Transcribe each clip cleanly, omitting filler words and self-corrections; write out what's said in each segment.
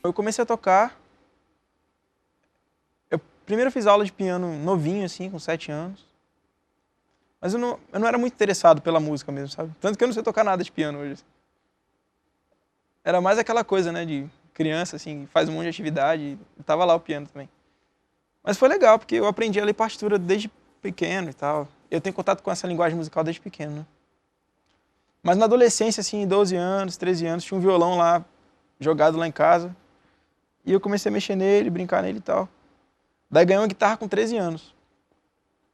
Eu comecei a tocar, eu Primeiro eu fiz aula de piano novinho, assim, com 7 anos. Mas eu não era muito interessado pela música mesmo, sabe? Tanto que eu não sei tocar nada de piano hoje. Era mais aquela coisa, né, de criança, assim, faz um monte de atividade, e tava lá o piano também. Mas foi legal, porque eu aprendi a ler partitura desde pequeno e tal. Eu tenho contato com essa linguagem musical desde pequeno, né? Mas na adolescência, assim, 12 anos, 13 anos, tinha um violão lá, jogado lá em casa. E eu comecei a mexer nele, brincar nele e tal. Daí ganhei uma guitarra com 13 anos,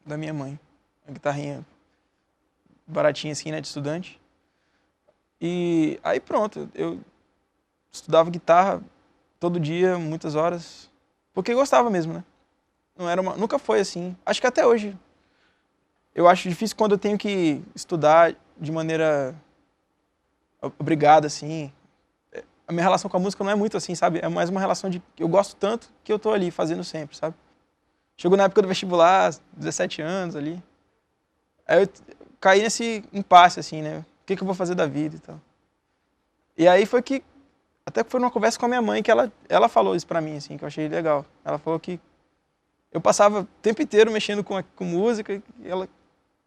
da minha mãe. Uma guitarrinha baratinha assim, né, de estudante. E aí pronto, eu estudava guitarra todo dia, muitas horas, porque gostava mesmo, né? Nunca foi assim. Acho que até hoje. Eu acho difícil quando eu tenho que estudar de maneira obrigada, assim. A minha relação com a música não é muito assim, sabe? É mais uma relação de eu gosto tanto que eu tô ali fazendo sempre, sabe? Chegou na época do vestibular, 17 anos ali. Aí eu caí nesse impasse, assim, né? O que eu vou fazer da vida e tal. E aí foi que, até que foi numa conversa com a minha mãe, que ela falou isso pra mim, assim, que eu achei legal. Ela falou que eu passava o tempo inteiro mexendo com música,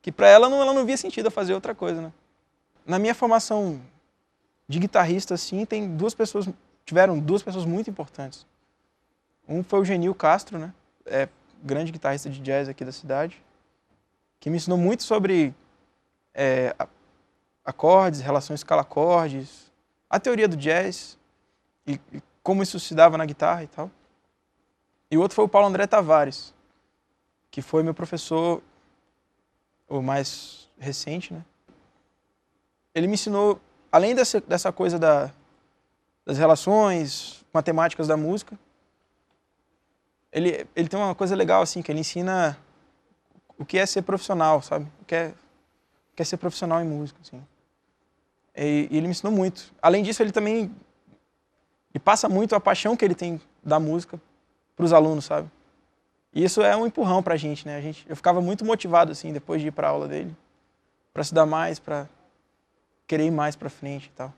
que pra ela não via sentido eu fazer outra coisa, né? Na minha formação de guitarrista, assim, tiveram duas pessoas muito importantes. Um foi o Genil Castro, né? Grande guitarrista de jazz aqui da cidade, que me ensinou muito sobre acordes, relações escala-acordes, a teoria do jazz e como isso se dava na guitarra e tal. E o outro foi o Paulo André Tavares, que foi meu professor, o mais recente, né? Ele me ensinou, além dessa coisa das relações matemáticas da música, ele tem uma coisa legal, assim, que ele ensina o que é ser profissional, sabe? O que é ser profissional em música, assim. E ele me ensinou muito. Além disso, ele também passa muito a paixão que ele tem da música para os alunos, sabe? E isso é um empurrão pra gente, né? Eu ficava muito motivado, assim, depois de ir pra aula dele, para estudar mais, para querer ir mais pra frente e tal.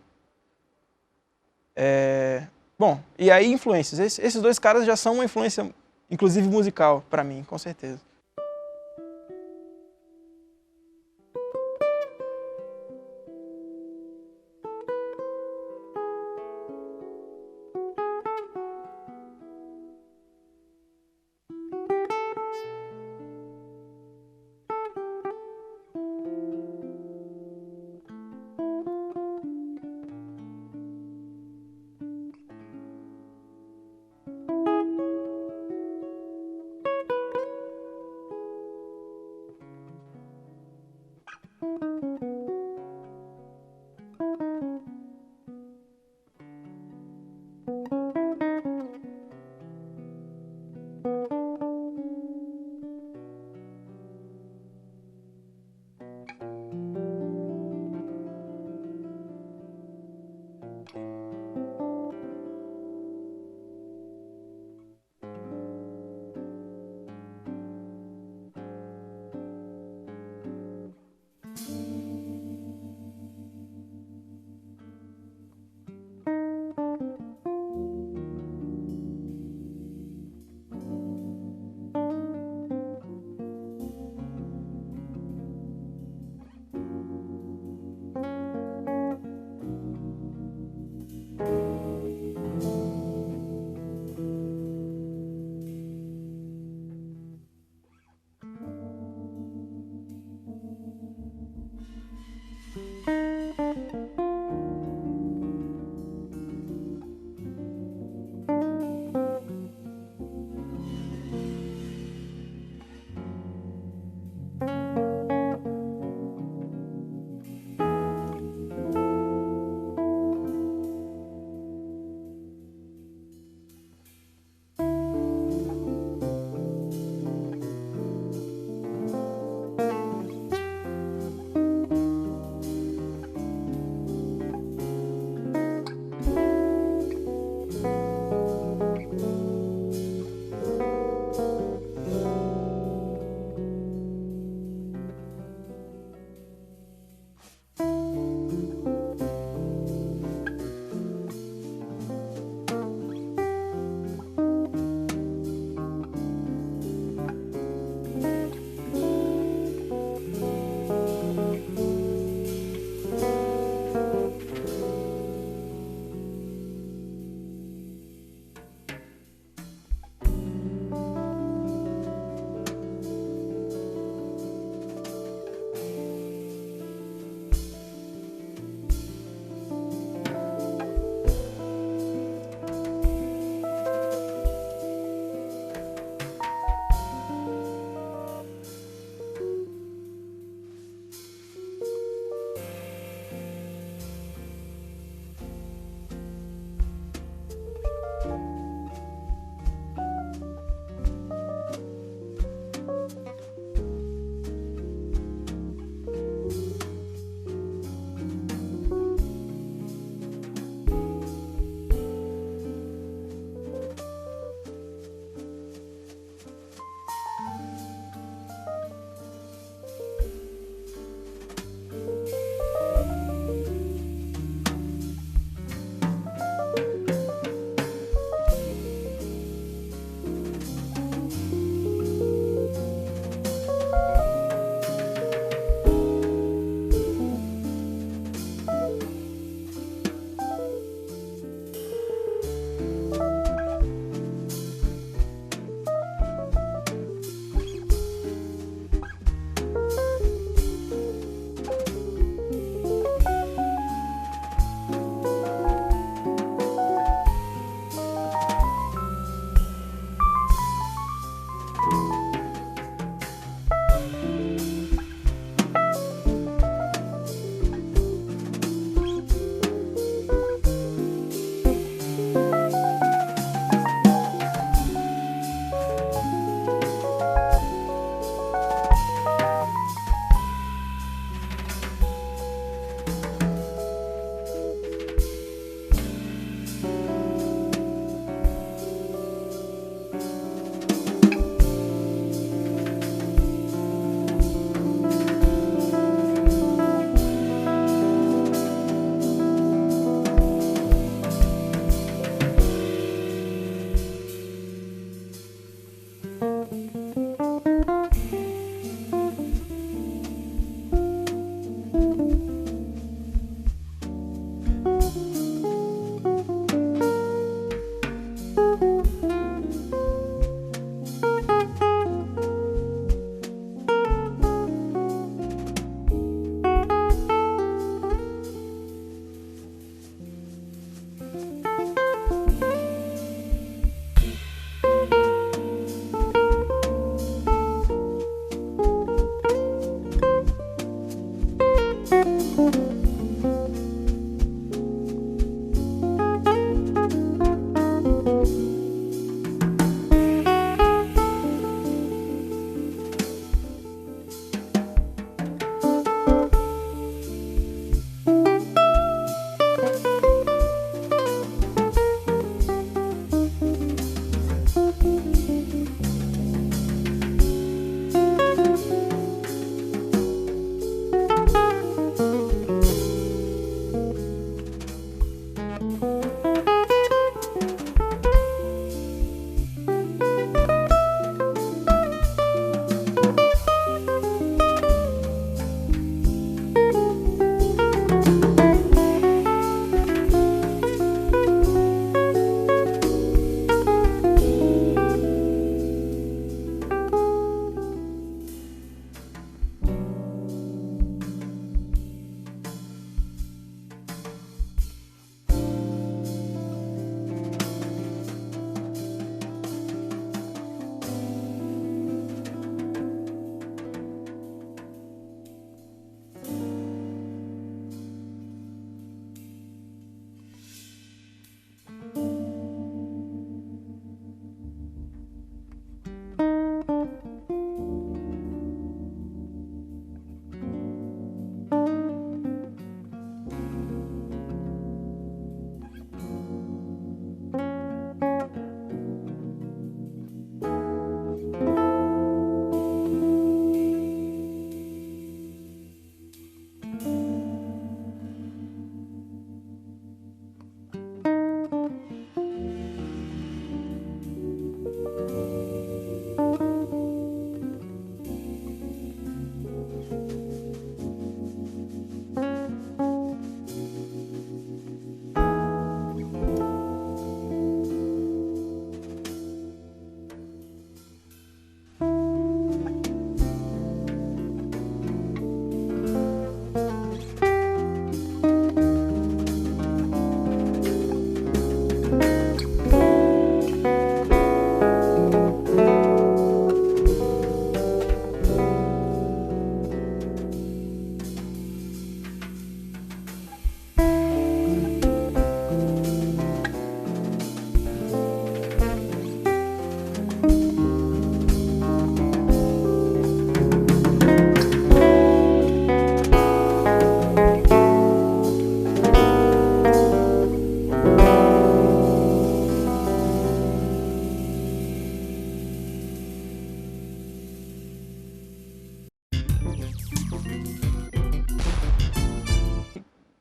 Bom, e aí influências. Esses dois caras já são uma influência, inclusive musical, pra mim, com certeza.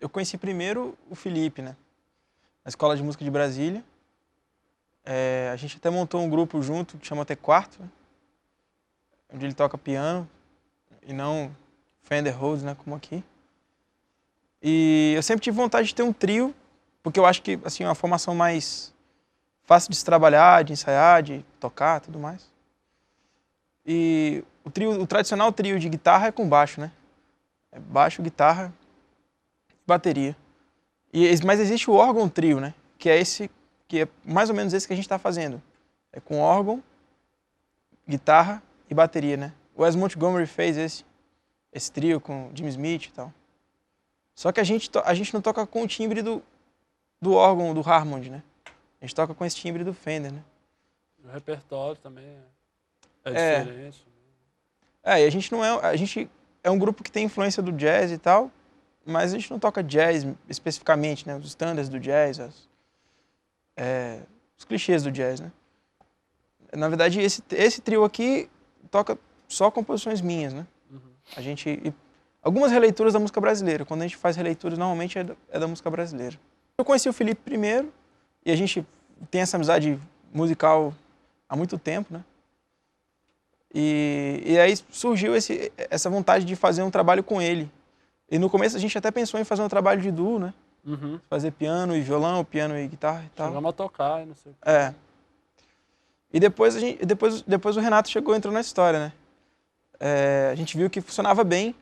eu conheci primeiro o Felipe, né? Na Escola de Música de Brasília. A gente até montou um grupo junto, que chama Até Quarto, né? Onde ele toca piano, e não Fender Rhodes, né? Como aqui. E eu sempre tive vontade de ter um trio, porque eu acho que assim, é uma formação mais fácil de se trabalhar, de ensaiar, de tocar, tudo mais. E o tradicional trio de guitarra é com baixo, né? É baixo, guitarra, bateria. Mas existe o órgão trio, né? Que é mais ou menos esse que a gente está fazendo. É com órgão, guitarra e bateria, né? O Wes Montgomery fez esse trio com Jimmy Smith e tal. Só que a gente não toca com o timbre do órgão, do Hammond, né? A gente toca com esse timbre do Fender, né? O repertório também é diferente. E a gente não é... A gente é um grupo que tem influência do jazz e tal, mas a gente não toca jazz especificamente, né? Os standards do jazz, os clichês do jazz, né? Na verdade, esse trio aqui toca só composições minhas, né? Uhum. Algumas releituras da música brasileira. Quando a gente faz releituras, normalmente é da música brasileira. Eu conheci o Felipe primeiro, e a gente tem essa amizade musical há muito tempo, né? E aí surgiu essa vontade de fazer um trabalho com ele. E no começo a gente até pensou em fazer um trabalho de duo, né? Uhum. Fazer piano e violão, piano e guitarra e tal. Chegamos a tocar, não sei o que. E depois o Renato entrou na história, né? A gente viu que funcionava bem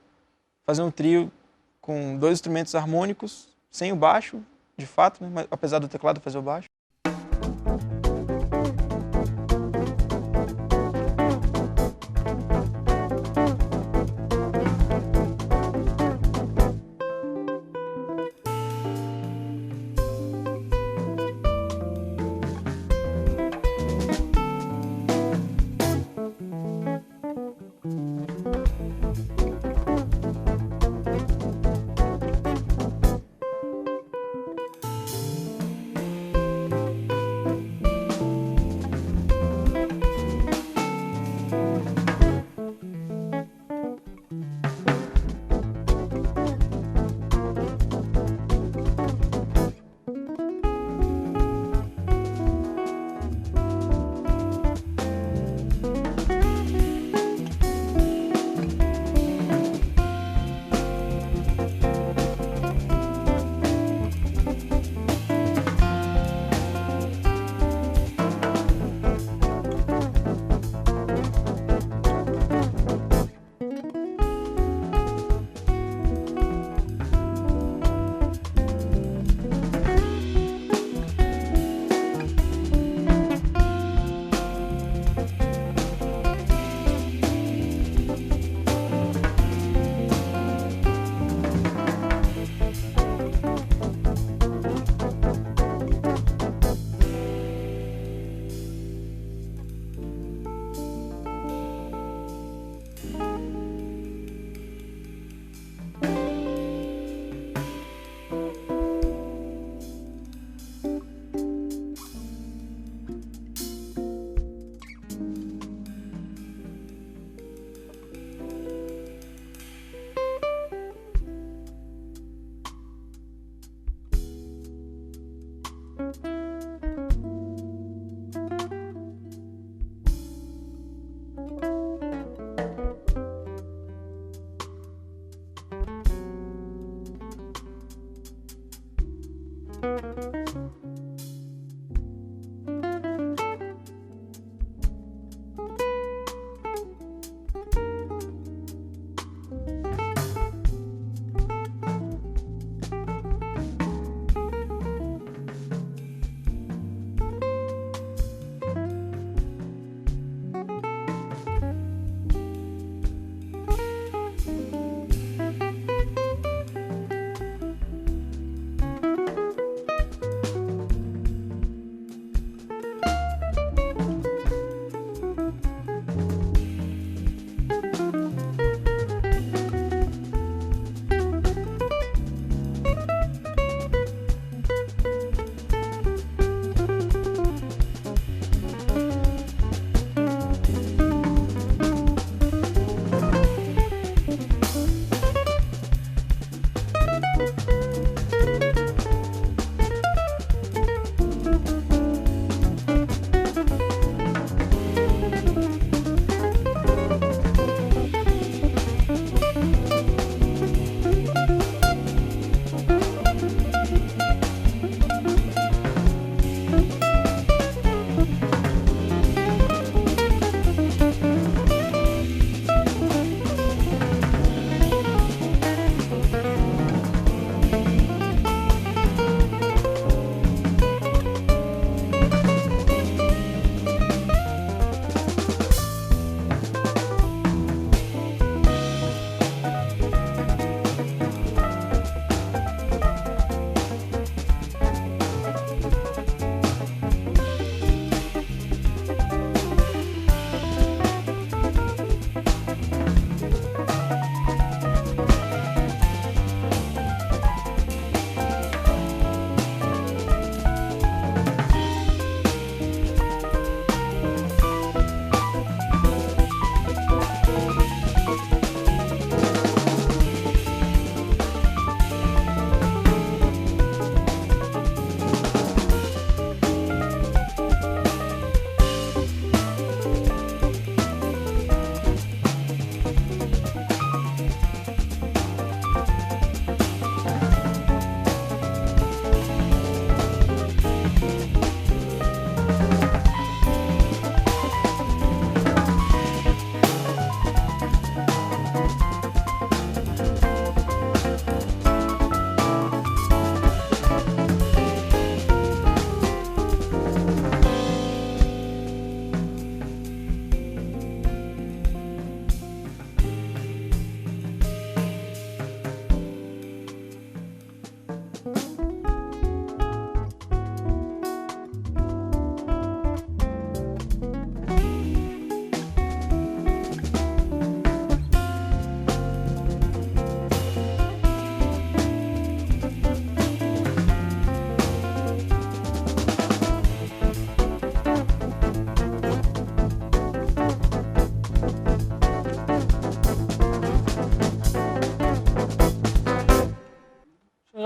fazer um trio com 2 instrumentos harmônicos, sem o baixo, de fato, né? Mas, apesar do teclado fazer o baixo.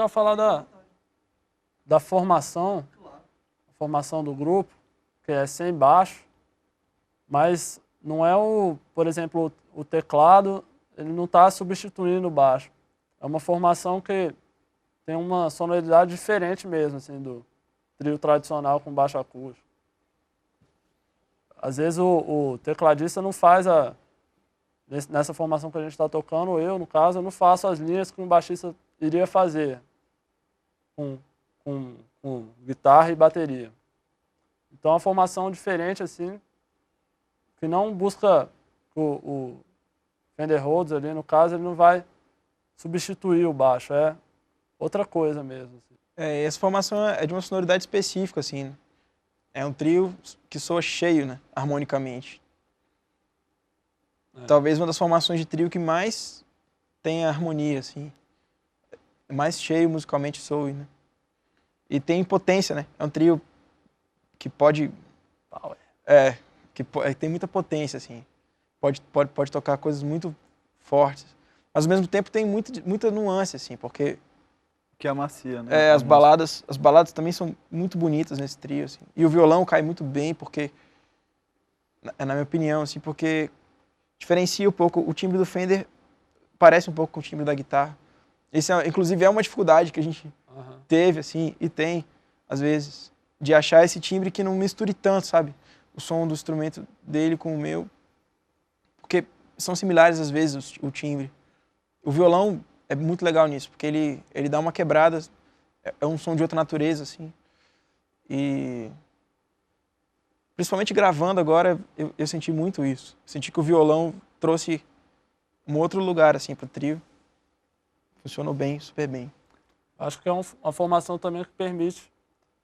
legal falar da formação, a formação do grupo, que é sem baixo, mas não é por exemplo, o teclado, ele não está substituindo o baixo. É uma formação que tem uma sonoridade diferente mesmo, assim, do trio tradicional com baixo acústico. Às vezes o tecladista não faz nessa formação que a gente está tocando, eu, no caso, eu não faço as linhas que um baixista iria fazer com guitarra e bateria. Então, é uma formação diferente, assim, que não busca o Fender Rhodes ali, no caso, ele não vai substituir o baixo, é outra coisa mesmo. Assim. Essa formação é de uma sonoridade específica, assim, né? É um trio que soa cheio, né, harmonicamente. Talvez uma das formações de trio que mais tem harmonia, assim. Mais cheio musicalmente soe, né? E tem potência, né? É um trio que pode... que tem muita potência, assim. Pode tocar coisas muito fortes. Mas, ao mesmo tempo, tem muita nuance, assim, porque... Que amacia, né? As baladas também são muito bonitas nesse trio, assim. E o violão cai muito bem, porque... na minha opinião, assim, porque diferencia um pouco. O timbre do Fender parece um pouco com o timbre da guitarra. Esse, inclusive, é uma dificuldade que a gente teve, assim, e tem, às vezes, de achar esse timbre que não misture tanto, sabe? O som do instrumento dele com o meu. Porque são similares, às vezes, o timbre. O violão é muito legal nisso, porque ele dá uma quebrada, é um som de outra natureza, assim. E... principalmente gravando agora, eu senti muito isso. Senti que o violão trouxe um outro lugar, assim, pro trio. Funcionou bem, super bem. Acho que é uma formação também que permite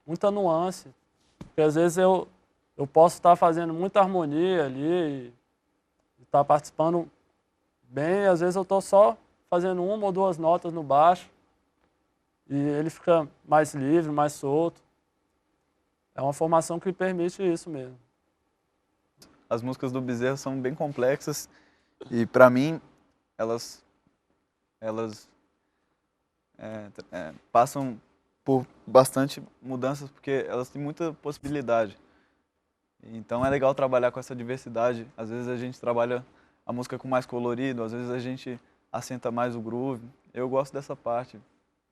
muita nuance. Porque às vezes eu posso estar fazendo muita harmonia ali e estar participando bem, e às vezes eu estou só fazendo uma ou duas notas no baixo e ele fica mais livre, mais solto. É uma formação que permite isso mesmo. As músicas do Bezerra são bem complexas e, para mim, elas passam por bastante mudanças porque elas têm muita possibilidade. Então é legal trabalhar com essa diversidade. Às vezes a gente trabalha a música com mais colorido, às vezes a gente assenta mais o groove. Eu gosto dessa parte,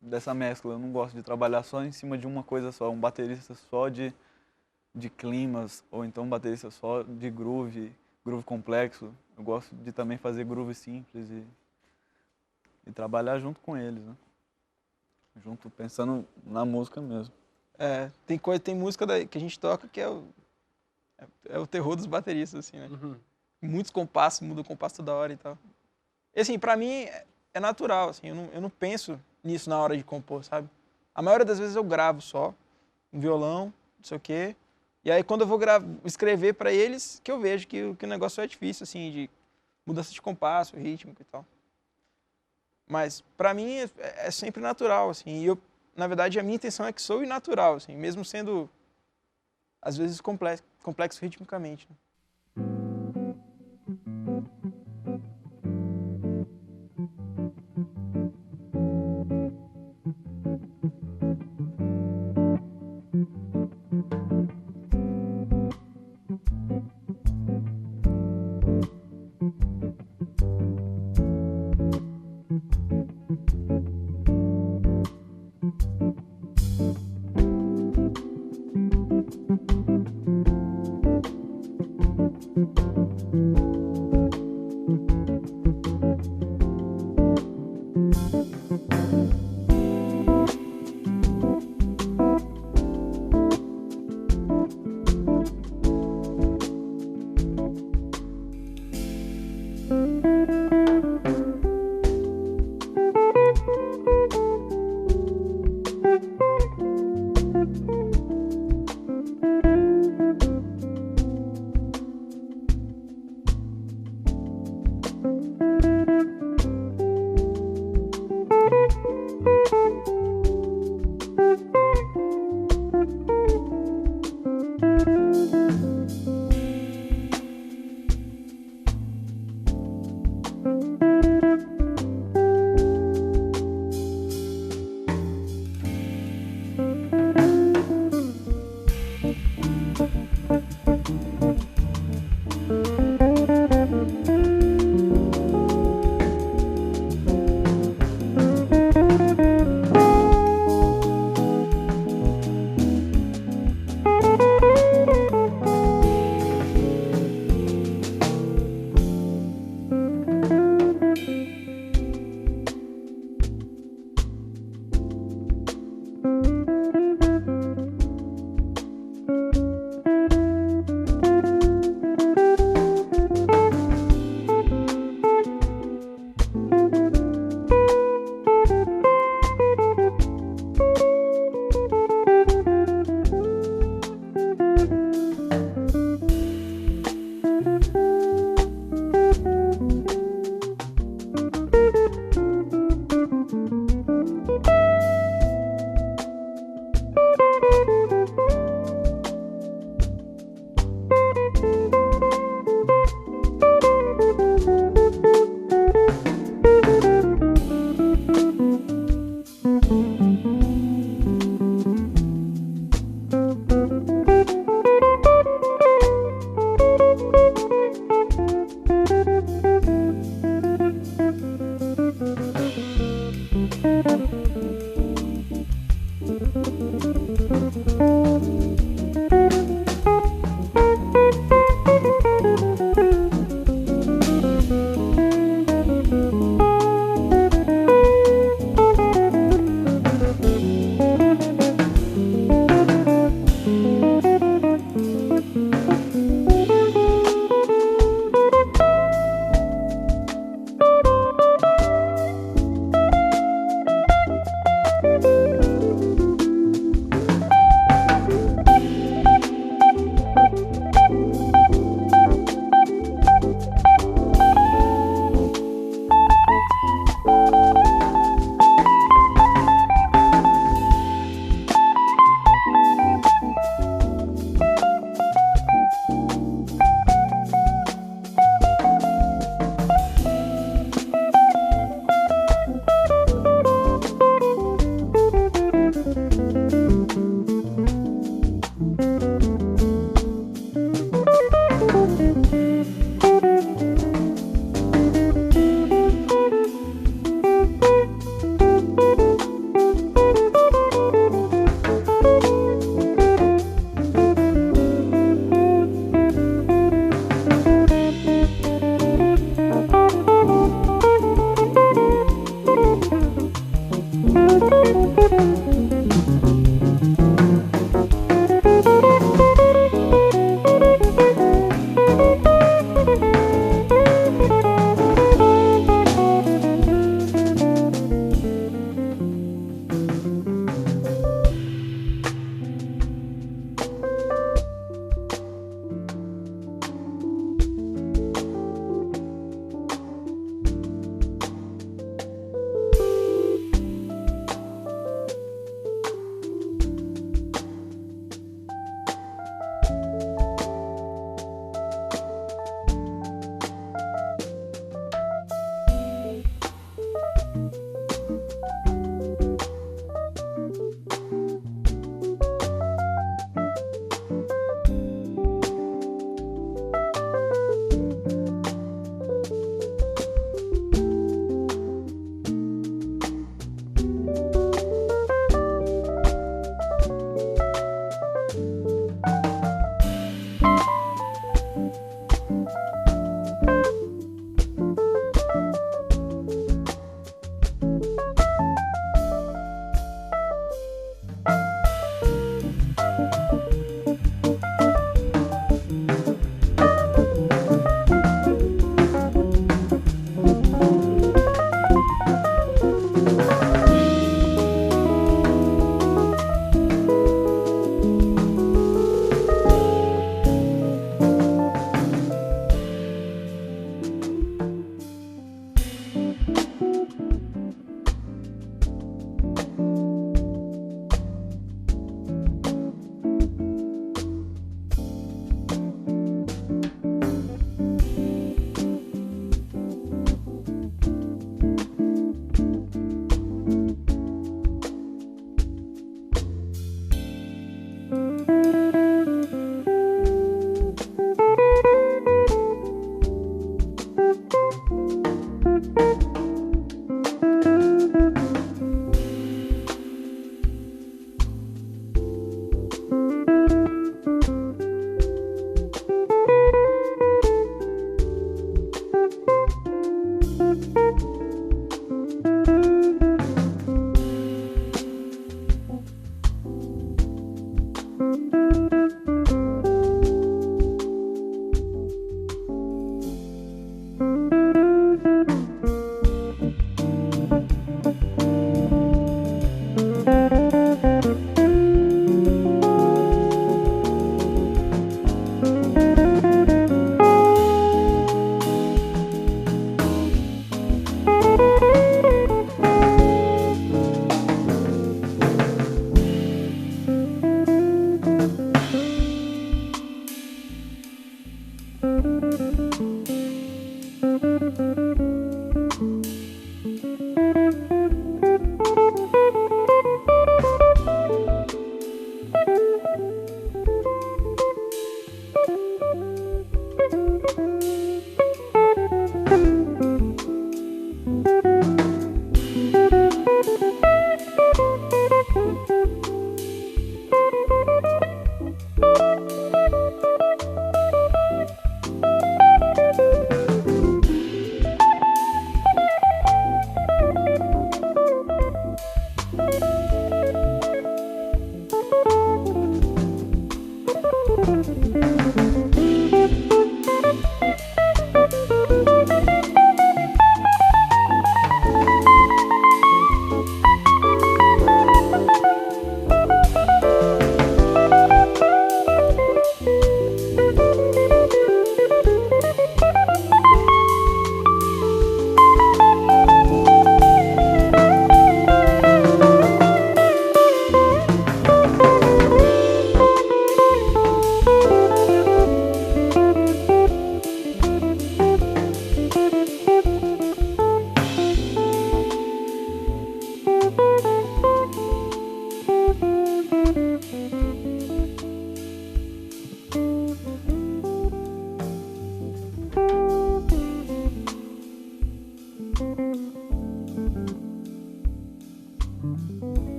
dessa mescla. Eu não gosto de trabalhar só em cima de uma coisa só, um baterista só de climas, ou então um baterista só de groove complexo. Eu gosto de também fazer groove simples e trabalhar junto com eles, né? Junto, pensando na música mesmo. Tem música que a gente toca que é o terror dos bateristas, assim, né? Uhum. Muitos compassos, muda o compasso toda hora e tal. E assim, pra mim é natural, assim, eu não penso nisso na hora de compor, sabe? A maioria das vezes eu gravo só, um violão, não sei o quê. E aí quando eu vou escrever pra eles, que eu vejo que o negócio é difícil, assim, de mudança de compasso, rítmico e tal. Mas pra mim é sempre natural, assim. E na verdade, a minha intenção é que soe natural, assim, mesmo sendo, às vezes, complexo ritmicamente, né?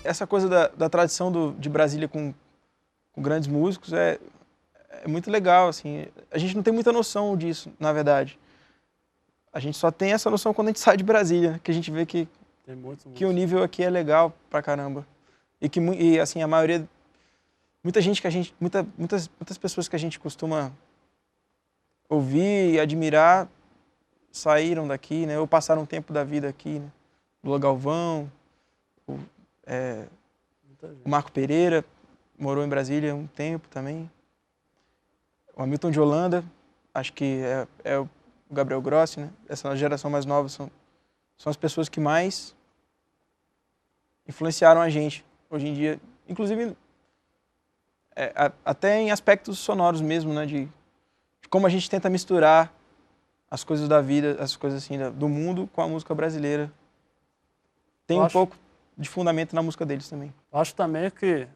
Essa coisa da tradição de Brasília com grandes músicos é muito legal, assim. A gente não tem muita noção disso, na verdade. A gente só tem essa noção quando a gente sai de Brasília, que a gente vê que o nível aqui é legal pra caramba. E assim, a maioria... Muitas pessoas que a gente costuma ouvir e admirar saíram daqui, né? Ou passaram um tempo da vida aqui, né? Lula Galvão, o Marco Pereira morou em Brasília um tempo também. O Hamilton de Holanda, acho que é o Gabriel Grossi, né? Essa geração mais nova são as pessoas que mais influenciaram a gente hoje em dia. Inclusive, até em aspectos sonoros mesmo, né? De como a gente tenta misturar as coisas da vida, as coisas assim do mundo com a música brasileira. Tem um pouco de fundamento na música deles também. Acho também que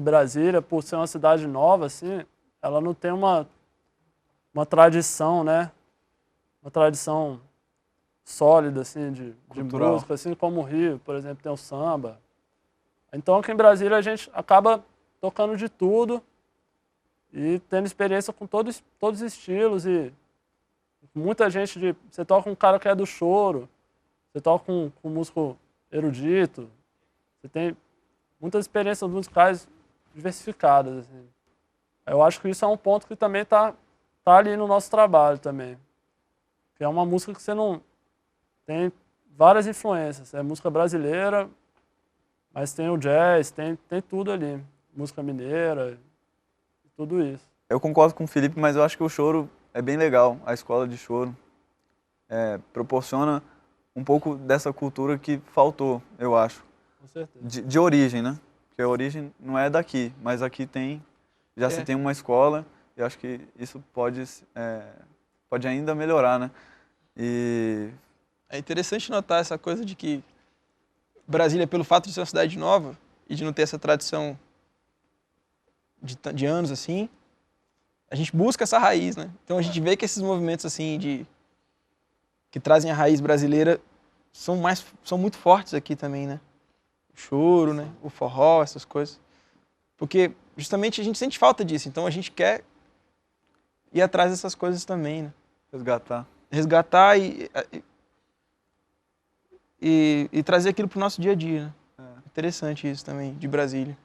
Brasília, por ser uma cidade nova, assim, ela não tem uma tradição, né? Uma tradição sólida, assim, de Cultural. música, assim como o Rio, por exemplo, tem o samba. Então, aqui em Brasília, a gente acaba tocando de tudo e tendo experiência com todos os estilos e muita gente você toca com um cara que é do choro, você toca com um músico erudito, você tem muitas experiências musicais diversificadas, assim. Eu acho que isso é um ponto que também tá ali no nosso trabalho também. Que é uma música que você não... Tem várias influências. É música brasileira, mas tem o jazz, tem tudo ali. Música mineira, tudo isso. Eu concordo com o Felipe, mas eu acho que o choro é bem legal. A escola de choro proporciona um pouco dessa cultura que faltou, eu acho. Com certeza. De origem, né? Porque a origem não é daqui, mas aqui já se tem uma escola, e eu acho que isso pode ainda melhorar, né? E É interessante notar essa coisa de que Brasília, pelo fato de ser uma cidade nova e de não ter essa tradição de anos assim, a gente busca essa raiz, né? Então a gente vê que esses movimentos assim que trazem a raiz brasileira são muito fortes aqui também, né? O choro, né? O forró, essas coisas. Porque justamente a gente sente falta disso, então a gente quer ir atrás dessas coisas também, né? Resgatar e trazer aquilo pro nosso dia a dia, né? Interessante isso também, de Brasília.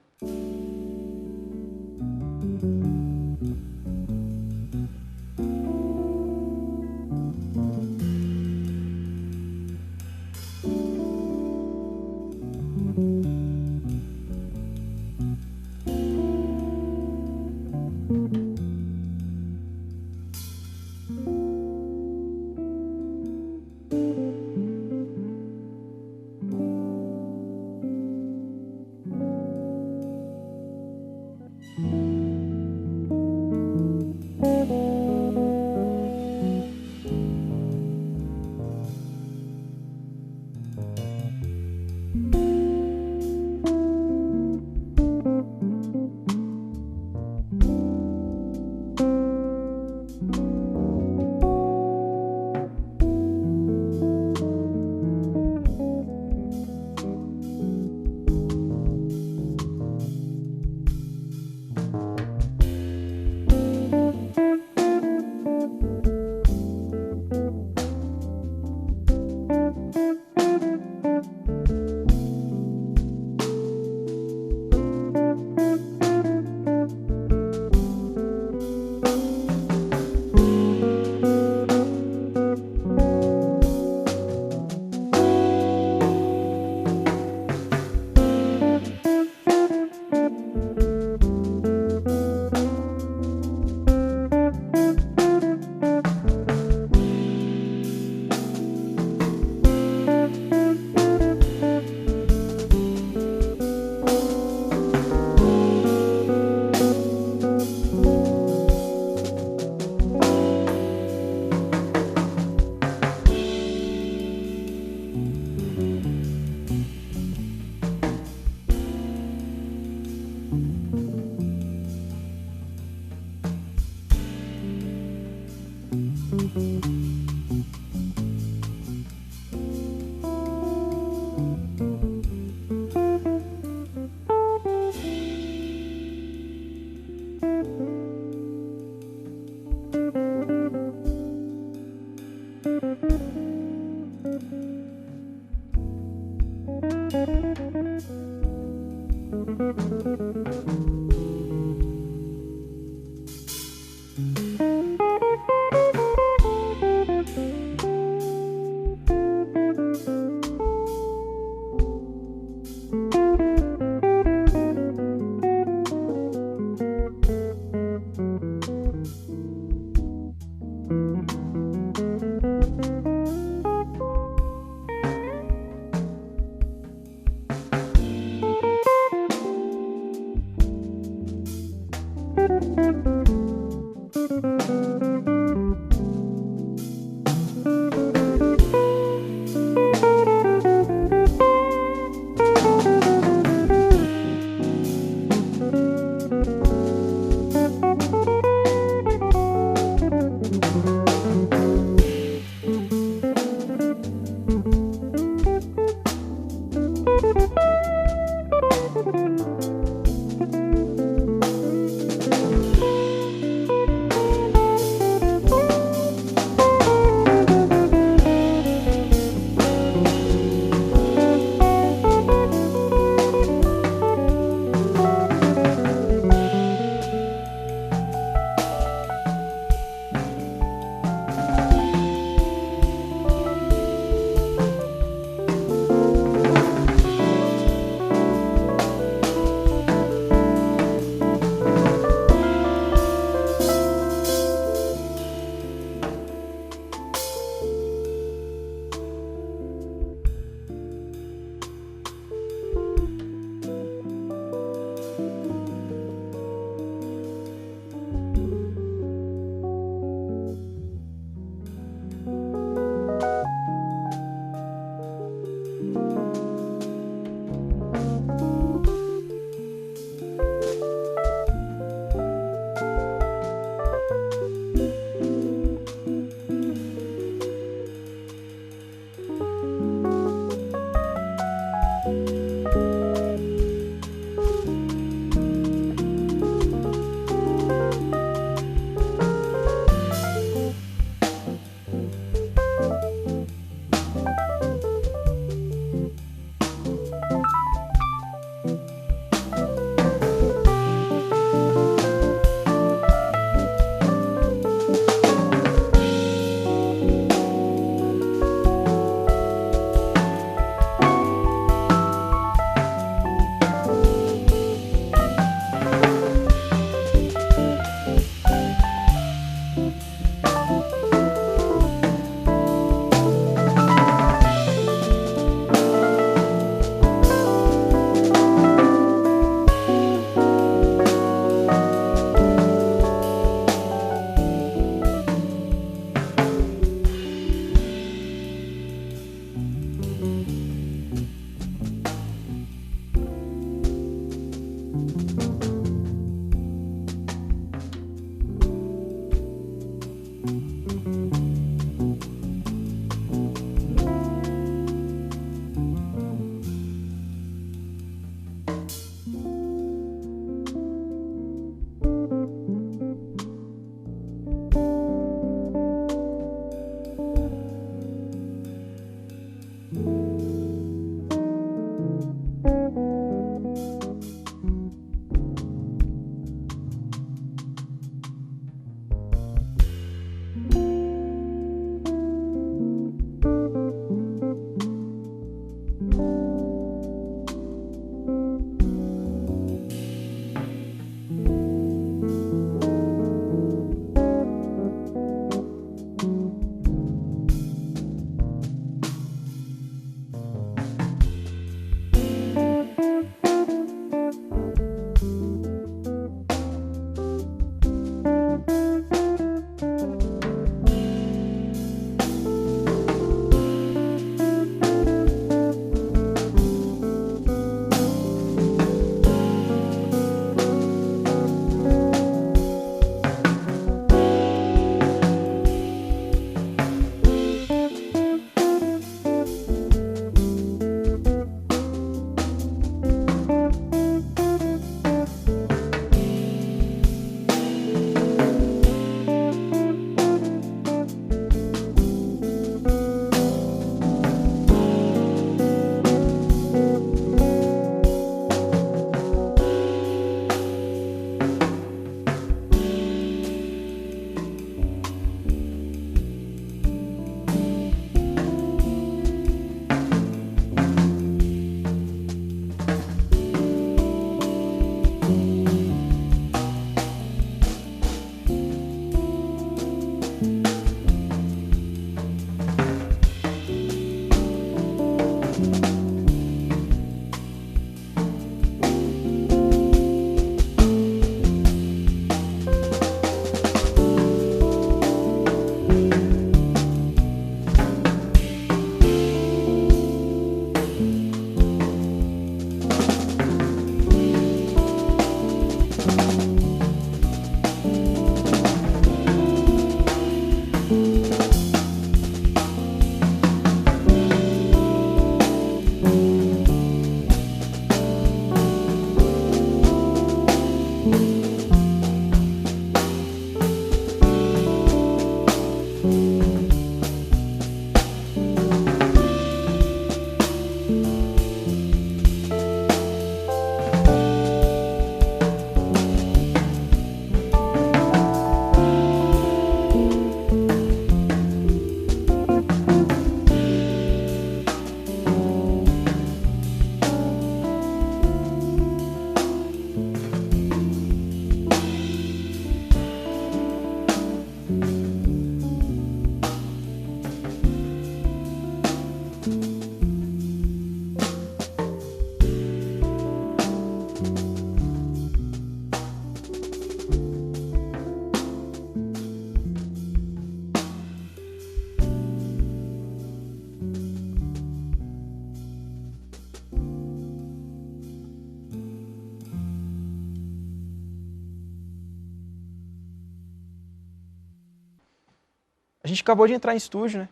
A gente acabou de entrar em estúdio, né?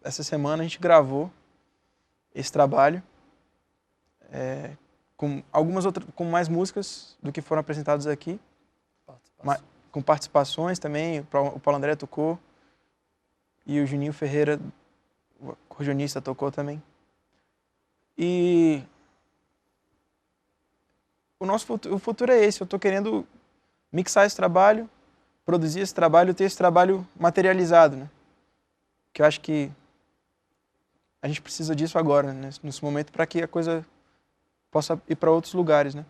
Essa semana a gente gravou esse trabalho com algumas outras, com mais músicas do que foram apresentadas aqui, com participações também. O Paulo André tocou e o Juninho Ferreira, o acordeonista, tocou também. E o futuro é esse. Eu estou querendo mixar esse trabalho, produzir esse trabalho, ter esse trabalho materializado, né? Que eu acho que a gente precisa disso agora, né? Nesse momento, para que a coisa possa ir para outros lugares, né?